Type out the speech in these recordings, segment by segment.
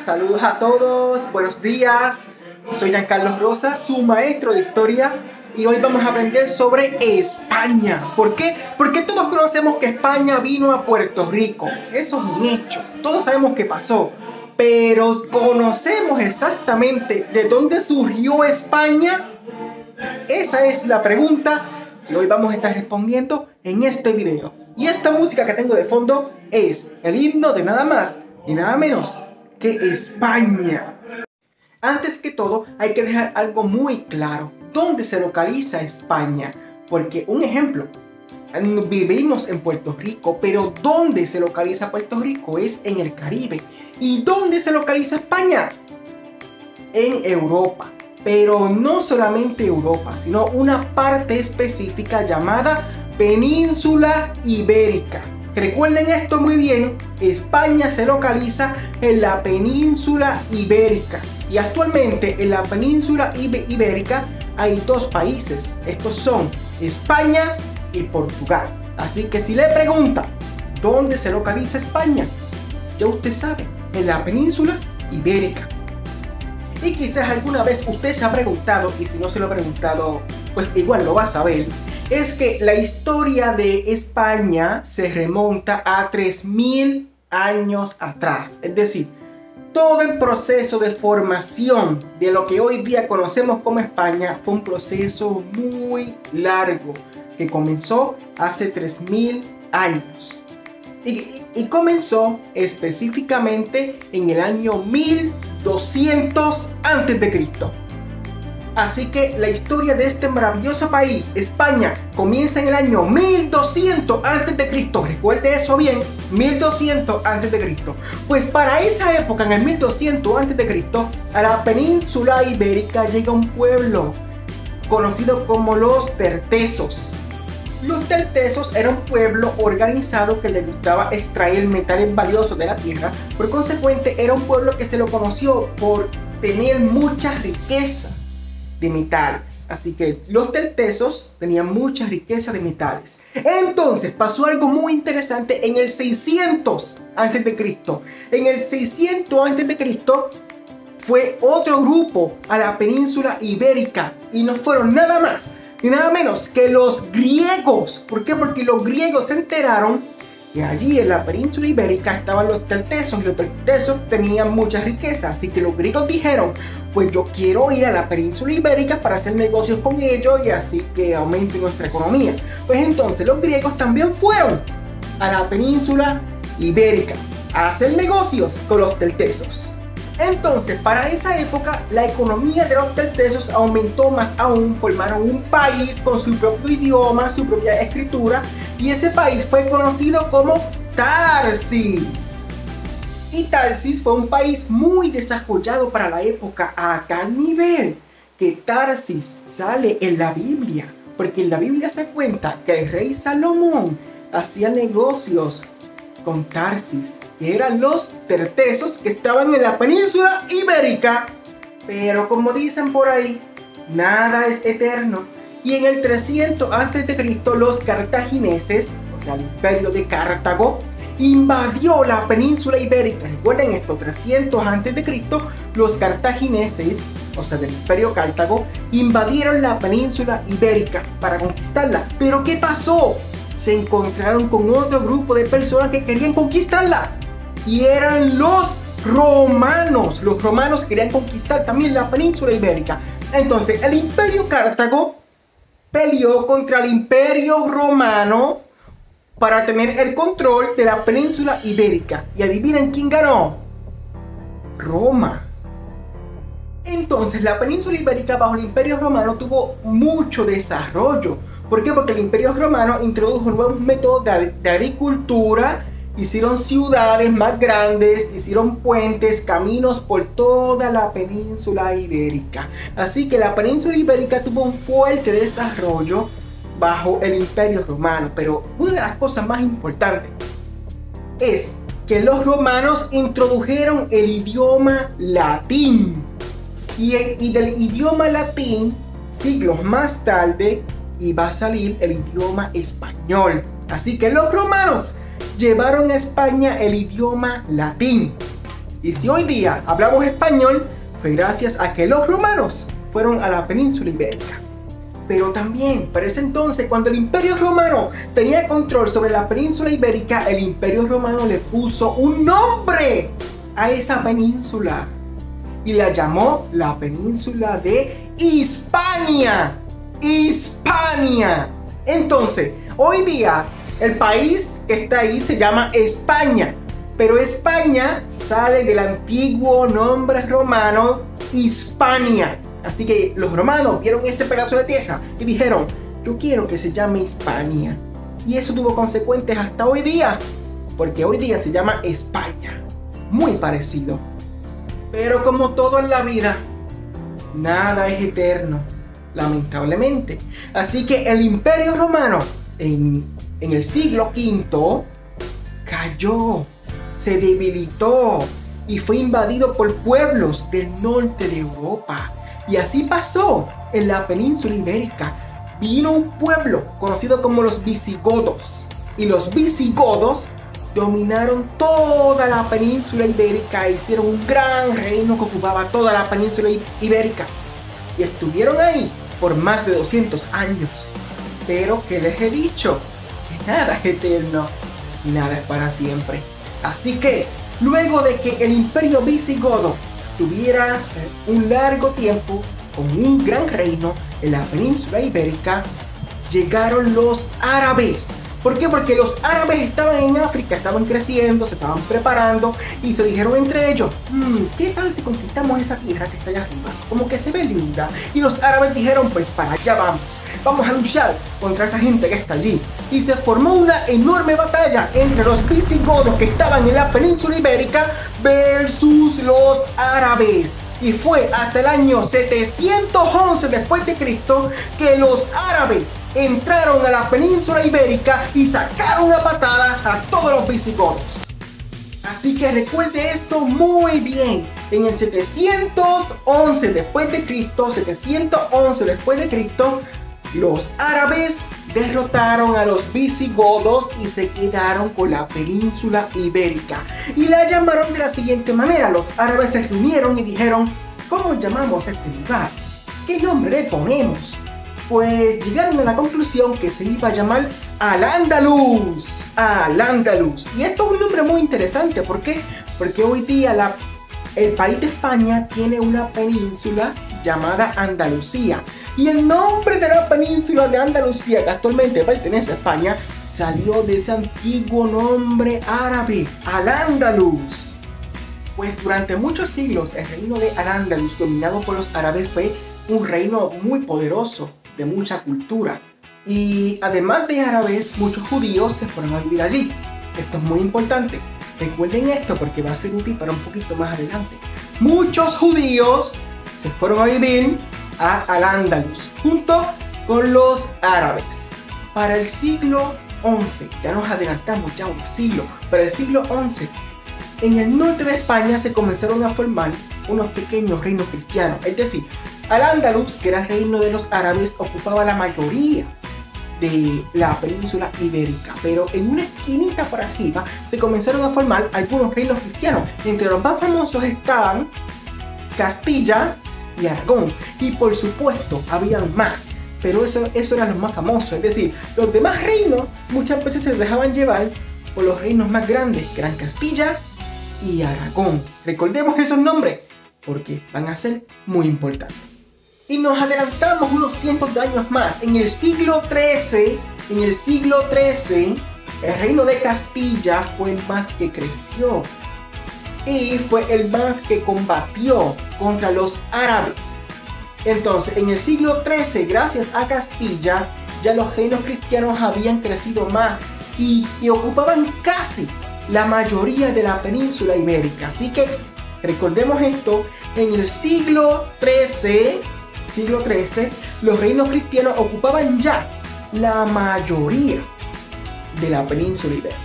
Saludos a todos, buenos días. Soy Giancarlo Rosa, su maestro de historia, y hoy vamos a aprender sobre España. ¿Por qué? Porque todos conocemos que España vino a Puerto Rico. Eso es un hecho. Todos sabemos qué pasó. Pero ¿conocemos exactamente de dónde surgió España? Esa es la pregunta que hoy vamos a estar respondiendo en este video. Y esta música que tengo de fondo es el himno de nada más y nada menos que España. Antes que todo, hay que dejar algo muy claro. ¿Dónde se localiza España? Porque, un ejemplo, vivimos en Puerto Rico, pero ¿dónde se localiza Puerto Rico? Es en el Caribe. ¿Y dónde se localiza España? En Europa. Pero no solamente Europa, sino una parte específica llamada Península Ibérica. Recuerden esto muy bien, España se localiza en la Península Ibérica. Y actualmente en la Península Ibérica hay dos países. Estos son España y Portugal. Así que si le pregunta ¿dónde se localiza España? Ya usted sabe, en la Península Ibérica. Y quizás alguna vez usted se ha preguntado, y si no se lo ha preguntado, pues igual lo va a saber, es que la historia de España se remonta a 3000 años atrás. Es decir, todo el proceso de formación de lo que hoy día conocemos como España fue un proceso muy largo que comenzó hace 3000 años. Y comenzó específicamente en el año 1200 a.C. Así que la historia de este maravilloso país, España, comienza en el año 1200 a.C. Recuerde eso bien, 1200 a.C. Pues para esa época, en el 1200 a.C., a la península ibérica llega un pueblo conocido como los tertesos. Los tertesos era un pueblo organizado que le gustaba extraer metales valiosos de la tierra. Por consecuente, era un pueblo que se lo conoció por tener mucha riqueza de metales. Así que los tertesos tenían mucha riqueza de metales. Entonces pasó algo muy interesante en el 600 a.C. En el 600 a.C. fue otro grupo a la península ibérica y no fueron nada más y nada menos que los griegos. ¿Por qué? Porque los griegos se enteraron que allí en la península ibérica estaban los tertesos y los tertesos tenían mucha riqueza. Así que los griegos dijeron, pues yo quiero ir a la península ibérica para hacer negocios con ellos y así que aumente nuestra economía. Pues entonces los griegos también fueron a la península ibérica a hacer negocios con los tertesos. Entonces, para esa época, la economía de los tertesos aumentó más aún, formaron un país con su propio idioma, su propia escritura, y ese país fue conocido como Tarsis. Y Tarsis fue un país muy desarrollado para la época, a tal nivel que Tarsis sale en la Biblia, porque en la Biblia se cuenta que el rey Salomón hacía negocios con Tarsis, que eran los tertesos que estaban en la península ibérica. Pero como dicen por ahí, nada es eterno. Y en el 300 a.C. los cartagineses, o sea el imperio de Cartago, invadió la península ibérica. Recuerden esto, 300 a.C. los cartagineses, o sea del imperio Cartago, invadieron la península ibérica para conquistarla. Pero ¿qué pasó? Se encontraron con otro grupo de personas que querían conquistarla y eran los romanos. Los romanos querían conquistar también la península ibérica. Entonces el imperio Cartago peleó contra el imperio romano para tener el control de la península ibérica. Y adivinen quién ganó. Roma. Entonces la península ibérica bajo el imperio romano tuvo mucho desarrollo. ¿Por qué? Porque el imperio romano introdujo nuevos métodos de agricultura, hicieron ciudades más grandes, hicieron puentes, caminos por toda la península ibérica. Así que la península ibérica tuvo un fuerte desarrollo bajo el imperio romano. Pero una de las cosas más importantes es que los romanos introdujeron el idioma latín. Y del idioma latín, siglos más tarde, iba a salir el idioma español. Así que los romanos llevaron a España el idioma latín. Y si hoy día hablamos español, fue gracias a que los romanos fueron a la península ibérica. Pero también, para ese entonces, cuando el Imperio Romano tenía control sobre la península ibérica, el Imperio Romano le puso un nombre a esa península y la llamó la península de Hispania. Hispania. Entonces, hoy día, el país que está ahí se llama España, pero España sale del antiguo nombre romano Hispania. Así que los romanos vieron ese pedazo de tierra y dijeron, yo quiero que se llame Hispania. Y eso tuvo consecuencias hasta hoy día, porque hoy día se llama España. Muy parecido. Pero como todo en la vida, nada es eterno, lamentablemente. Así que el Imperio Romano en el siglo V cayó, se debilitó y fue invadido por pueblos del norte de Europa. Y así pasó en la península ibérica. Vino un pueblo conocido como los visigodos. Y los visigodos dominaron toda la península ibérica e hicieron un gran reino que ocupaba toda la península ibérica. Y estuvieron ahí por más de 200 años. Pero, ¿qué les he dicho? Que nada es eterno, nada es para siempre. Así que, luego de que el imperio visigodo tuviera un largo tiempo con un gran reino en la península ibérica, llegaron los árabes. ¿Por qué? Porque los árabes estaban en África, estaban creciendo, se estaban preparando y se dijeron entre ellos, ¿qué tal si conquistamos esa tierra que está allá arriba? Como que se ve linda. Y los árabes dijeron, pues para allá vamos a luchar contra esa gente que está allí. Y se formó una enorme batalla entre los visigodos que estaban en la península ibérica versus los árabes. Y fue hasta el año 711 después de Cristo que los árabes entraron a la península ibérica y sacaron a patada a todos los visigodos. Así que recuerde esto muy bien. En el 711 después de Cristo, los árabes derrotaron a los visigodos y se quedaron con la península ibérica. Y la llamaron de la siguiente manera. Los árabes se reunieron y dijeron, ¿cómo llamamos a este lugar? ¿Qué nombre le ponemos? Pues llegaron a la conclusión que se iba a llamar Al-Ándalus. Al-Ándalus. Y esto es un nombre muy interesante. ¿Por qué? Porque hoy día el país de España tiene una península llamada Andalucía. Y el nombre de la península de Andalucía, que actualmente pertenece a España, salió de ese antiguo nombre árabe, Al-Ándalus. Pues durante muchos siglos el reino de Al-Ándalus, dominado por los árabes, fue un reino muy poderoso, de mucha cultura. Y además de árabes, muchos judíos se fueron a vivir allí. Esto es muy importante. Recuerden esto porque va a ser útil para un poquito más adelante. Muchos judíos se fueron a vivir a Al-Ándalus junto con los árabes. Para el siglo XI, ya nos adelantamos ya un siglo, para el siglo XI, en el norte de España se comenzaron a formar unos pequeños reinos cristianos. Es decir, Al-Ándalus, que era el reino de los árabes, ocupaba la mayoría de la península ibérica, pero en una esquinita por arriba se comenzaron a formar algunos reinos cristianos. Entre los más famosos estaban Castilla y Aragón, y por supuesto habían más, pero eso eran los más famosos. Es decir, los demás reinos muchas veces se dejaban llevar por los reinos más grandes, que eran Castilla y Aragón. Recordemos esos nombres porque van a ser muy importantes. Y nos adelantamos unos cientos de años más. En el siglo XIII, el reino de Castilla fue el más que creció y fue el más que combatió contra los árabes. Entonces, en el siglo XIII, gracias a Castilla, ya los reinos cristianos habían crecido más y ocupaban casi la mayoría de la península ibérica. Así que recordemos esto, en el siglo XIII, los reinos cristianos ocupaban ya la mayoría de la península ibérica.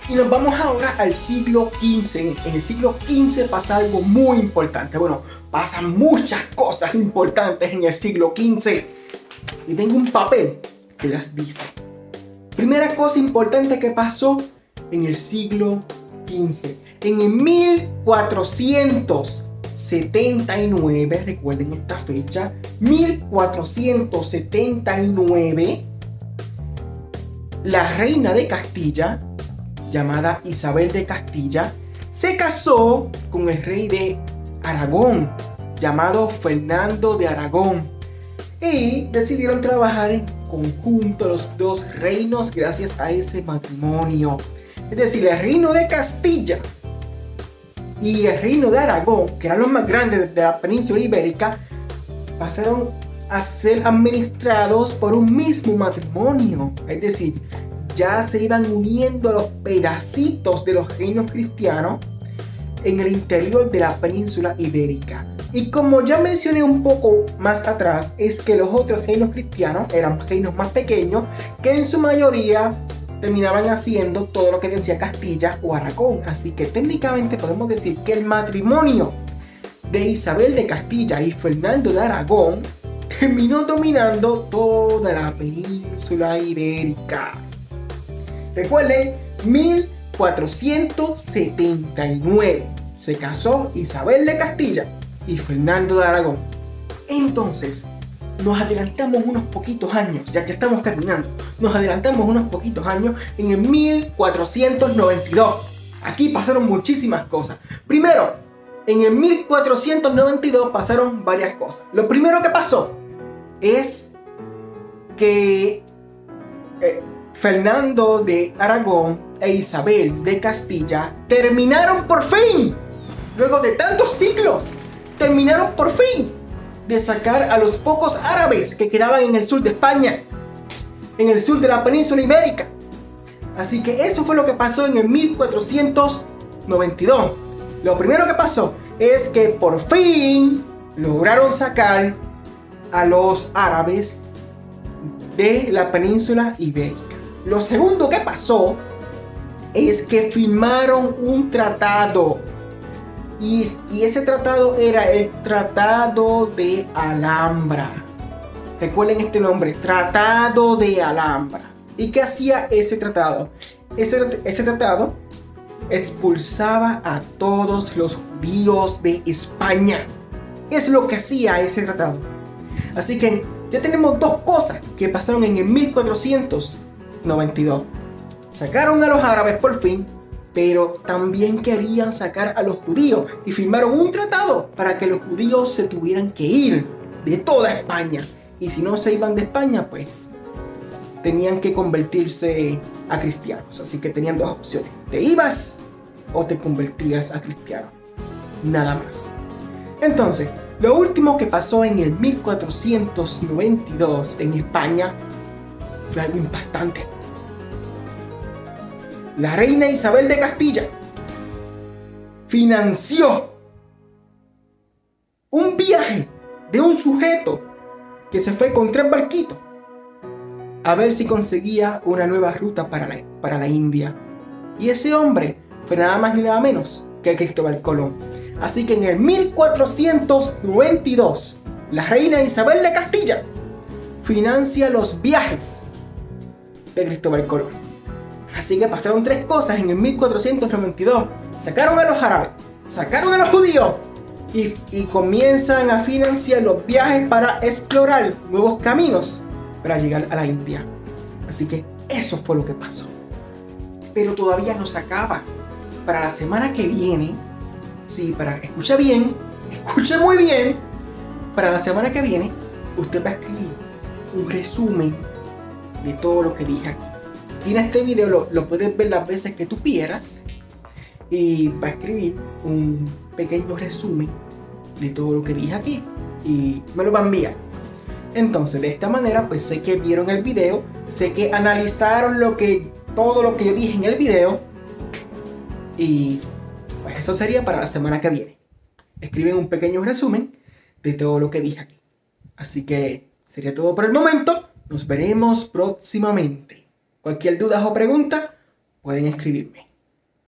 Y nos vamos ahora al siglo XV. En el siglo XV pasa algo muy importante. Bueno, pasan muchas cosas importantes en el siglo XV. Y tengo un papel que las dice. Primera cosa importante que pasó en el siglo XV. XV. En el 1479, recuerden esta fecha, 1479, la reina de Castilla, llamada Isabel de Castilla, se casó con el rey de Aragón, llamado Fernando de Aragón, y decidieron trabajar en conjunto los dos reinos gracias a ese matrimonio. Es decir, el reino de Castilla y el reino de Aragón, que eran los más grandes de la península ibérica, pasaron a ser administrados por un mismo matrimonio. Es decir, ya se iban uniendo los pedacitos de los reinos cristianos en el interior de la península ibérica. Y como ya mencioné un poco más atrás, es que los otros reinos cristianos eran reinos más pequeños que en su mayoría terminaban haciendo todo lo que decía Castilla o Aragón. Así que técnicamente podemos decir que el matrimonio de Isabel de Castilla y Fernando de Aragón terminó dominando toda la península ibérica. Recuerden, 1479 se casó Isabel de Castilla y Fernando de Aragón. Entonces, nos adelantamos unos poquitos años, ya que estamos terminando. Nos adelantamos unos poquitos años en el 1492. Aquí pasaron muchísimas cosas. Primero, en el 1492 pasaron varias cosas. Lo primero que pasó es que Fernando de Aragón e Isabel de Castilla terminaron por fin, luego de tantos siglos, terminaron por fin de sacar a los pocos árabes que quedaban en el sur de España, en el sur de la península ibérica. Así que eso fue lo que pasó en el 1492. Lo primero que pasó es que por fin lograron sacar a los árabes de la península ibérica. Lo segundo que pasó es que firmaron un tratado. Y ese tratado era el Tratado de Alhambra. Recuerden este nombre, Tratado de Alhambra. ¿Y qué hacía ese tratado? Ese tratado expulsaba a todos los judíos de España. Es lo que hacía ese tratado. Así que ya tenemos dos cosas que pasaron en el 1492. Sacaron a los árabes por fin, pero también querían sacar a los judíos y firmaron un tratado para que los judíos se tuvieran que ir de toda España. Y si no se iban de España, pues tenían que convertirse a cristianos. Así que tenían dos opciones: te ibas o te convertías a cristiano. Nada más. Entonces, lo último que pasó en el 1492 en España fue algo impactante. La reina Isabel de Castilla financió un viaje de un sujeto que se fue con 3 barquitos a ver si conseguía una nueva ruta para la India. Y ese hombre fue nada más ni nada menos que Cristóbal Colón. Así que en el 1492, la reina Isabel de Castilla financia los viajes de Cristóbal Colón. Así que pasaron 3 cosas en el 1492. Sacaron a los árabes, sacaron a los judíos y comienzan a financiar los viajes para explorar nuevos caminos para llegar a la India. Así que eso fue lo que pasó. Pero todavía no se acaba. Para la semana que viene, escucha bien, escuche muy bien, para la semana que viene usted va a escribir un resumen de todo lo que dije aquí. Y en este video lo puedes ver las veces que tú quieras y va a escribir un pequeño resumen de todo lo que dije aquí y me lo va a enviar. Entonces, de esta manera, pues sé que vieron el video, sé que analizaron todo lo que yo dije en el video y pues eso sería para la semana que viene. Escriben un pequeño resumen de todo lo que dije aquí. Así que sería todo por el momento. Nos veremos próximamente. Cualquier duda o pregunta pueden escribirme.